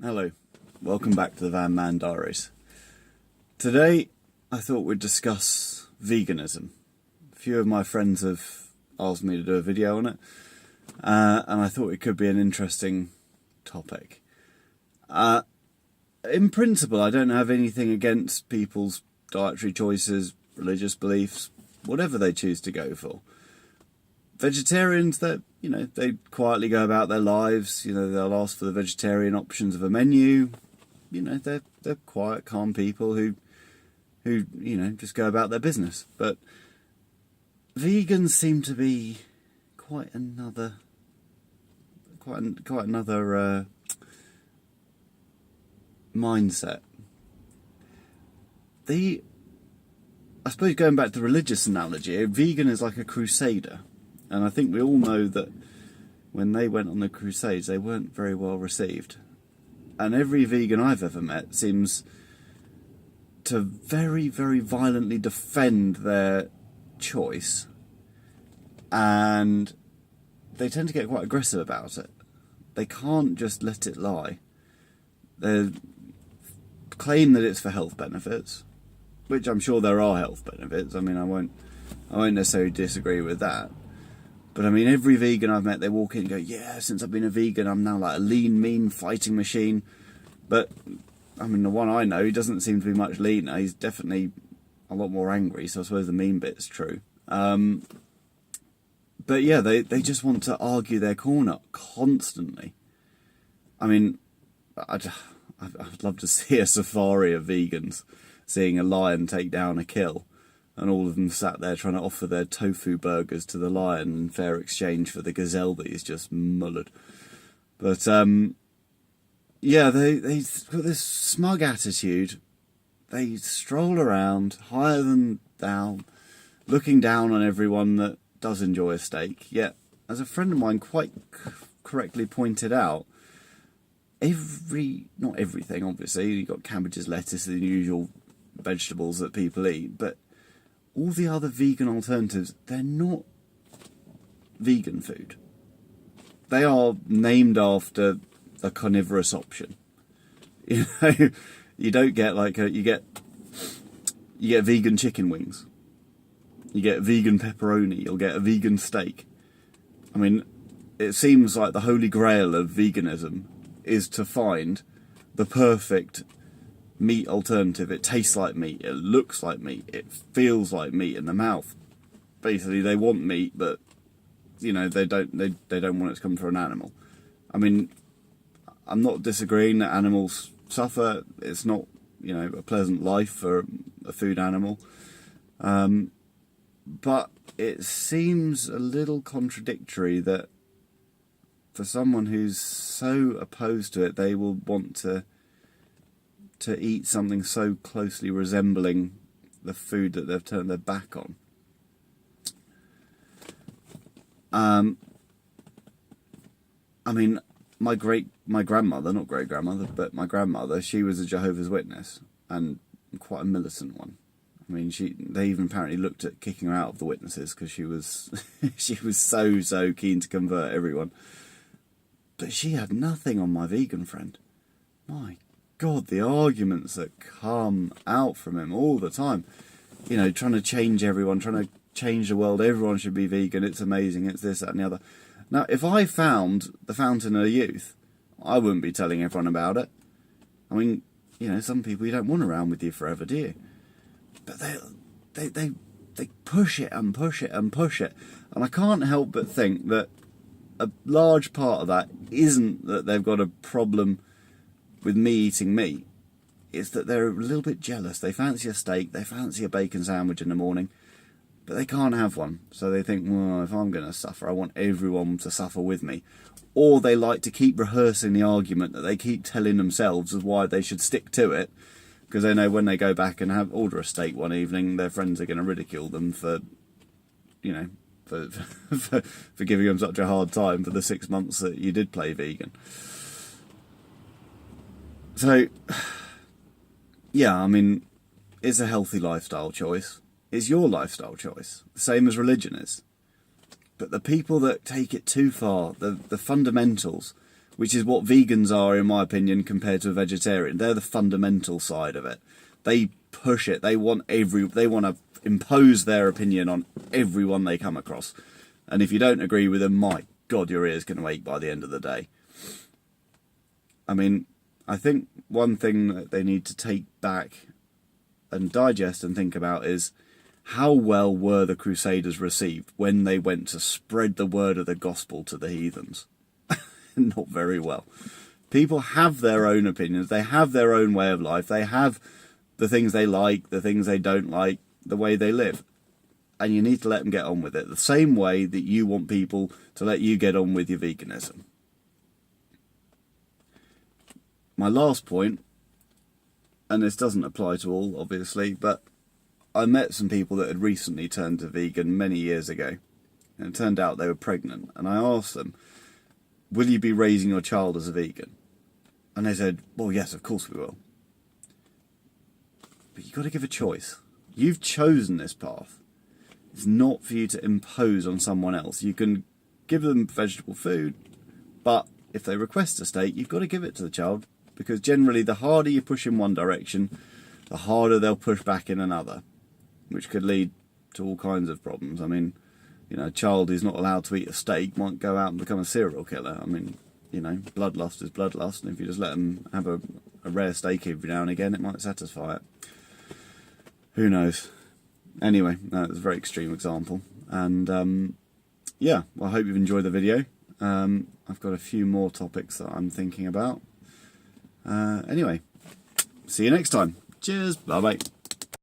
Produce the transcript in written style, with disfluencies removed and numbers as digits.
Hello, welcome back to the Van Man Diaries. Today I thought we'd discuss veganism. A few of my friends have asked me to do a video on it, and I thought it could be an interesting topic. In principle, I don't have anything against people's dietary choices, religious beliefs, whatever they choose to go for. Vegetarians, they quietly go about their lives. They'll ask for the vegetarian options of a menu. They're quiet, calm people who just go about their business. But vegans seem to be quite another mindset. I suppose going back to the religious analogy, a vegan is like a crusader. And I think we all know that when they went on the Crusades, they weren't very well received. And every vegan I've ever met seems to very, very violently defend their choice. And they tend to get quite aggressive about it. They can't just let it lie. They claim that it's for health benefits, which I'm sure there are health benefits. I mean, I won't necessarily disagree with that. But I mean, every vegan I've met, they walk in and go, yeah, since I've been a vegan, I'm now like a lean, mean fighting machine. But, I mean, the one I know, he doesn't seem to be much leaner. He's definitely a lot more angry, so I suppose the mean bit's true. But yeah, they just want to argue their corner constantly. I mean, I'd love to see a safari of vegans seeing a lion take down a kill. And all of them sat there trying to offer their tofu burgers to the lion in fair exchange for the gazelle that he's just mullered. But, yeah, they've got this smug attitude. They stroll around, higher than thou, looking down on everyone that does enjoy a steak. Yet, as a friend of mine quite correctly pointed out, not everything, obviously, you've got cabbages, lettuce, the usual vegetables that people eat, but all the other vegan alternatives, they're not vegan food. They are named after a carnivorous option. You don't get you get vegan chicken wings. You get vegan pepperoni. You'll get a vegan steak. I mean, it seems like the holy grail of veganism is to find the perfect meat alternative. It tastes like meat, it looks like meat, it feels like meat in the mouth. Basically, they want meat, but they don't want it to come from an animal. I mean, I'm not disagreeing that animals suffer. It's not a pleasant life for a food animal, but it seems a little contradictory that for someone who's so opposed to it, they will want to eat something so closely resembling the food that they've turned their back on. I mean, my grandmother, not great-grandmother, but my grandmother, she was a Jehovah's Witness, and quite a militant one. I mean, they even apparently looked at kicking her out of the witnesses because she was so keen to convert everyone. But she had nothing on my vegan friend. My God, the arguments that come out from him all the time. Trying to change everyone, trying to change the world. Everyone should be vegan. It's amazing. It's this, that, and the other. Now, if I found the fountain of youth, I wouldn't be telling everyone about it. I mean, some people you don't want around with you forever, do you? But they push it and push it and push it. And I can't help but think that a large part of that isn't that they've got a problem with me eating meat. It's that they're a little bit jealous. They fancy a steak, they fancy a bacon sandwich in the morning, but they can't have one. So they think, well, if I'm going to suffer, I want everyone to suffer with me. Or they like to keep rehearsing the argument that they keep telling themselves of why they should stick to it, because they know when they go back and order a steak one evening, their friends are going to ridicule them for giving them such a hard time for the 6 months that you did play vegan. So, yeah, I mean, it's a healthy lifestyle choice. It's your lifestyle choice, the same as religion is. But the people that take it too far, the fundamentals, which is what vegans are, in my opinion, compared to a vegetarian. They're the fundamental side of it. They push it. They want to impose their opinion on everyone they come across. And if you don't agree with them, my God, your ear's going to ache by the end of the day. I mean, I think one thing that they need to take back and digest and think about is, how well were the Crusaders received when they went to spread the word of the gospel to the heathens? Not very well. People have their own opinions. They have their own way of life. They have the things they like, the things they don't like, the way they live. And you need to let them get on with it, the same way that you want people to let you get on with your veganism. My last point, and this doesn't apply to all, obviously, but I met some people that had recently turned to vegan many years ago, and it turned out they were pregnant, and I asked them, will you be raising your child as a vegan? And they said, well, yes, of course we will. But you've got to give a choice. You've chosen this path. It's not for you to impose on someone else. You can give them vegetable food, but if they request a steak, you've got to give it to the child, because generally the harder you push in one direction, the harder they'll push back in another, which could lead to all kinds of problems. I mean, you know, a child who's not allowed to eat a steak might go out and become a serial killer. I mean, you know, bloodlust is bloodlust, and if you just let them have a rare steak every now and again, it might satisfy it. Who knows? Anyway, that was a very extreme example. And yeah, well, I hope you've enjoyed the video. I've got a few more topics that I'm thinking about. Anyway, see you next time. Cheers. Bye-bye.